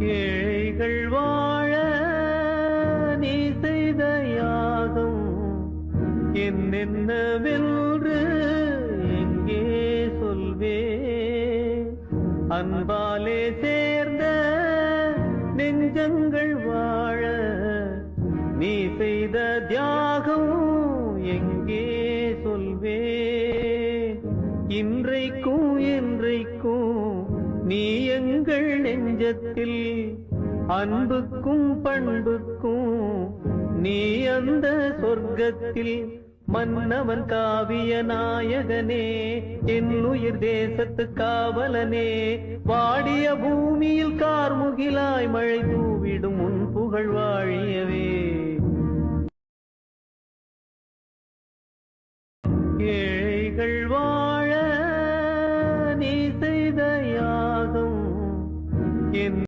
ஏழைகள் வாழ நீ செய்த யாகம் என்னென்னவென்று எங்கே சொல்வே? அன்பாலே சேர்ந்த நெஞ்சங்கள் வாழ நீ செய்த தியாகம் எங்கே சொல்வே? இன்றைக்கும் என்றைக்கும் நீ எங்கள் நெஞ்சத்தில் அன்புக்கும் பண்புக்கும் நீ அந்த சொர்க்கத்தில் மன்னவன் காவிய நாயகனே என் உயிர் தேசத்து காவலனே வாடிய பூமியில் கார்முகிலாய் மழை தூவிடும் உன் புகழ் வாழியவே.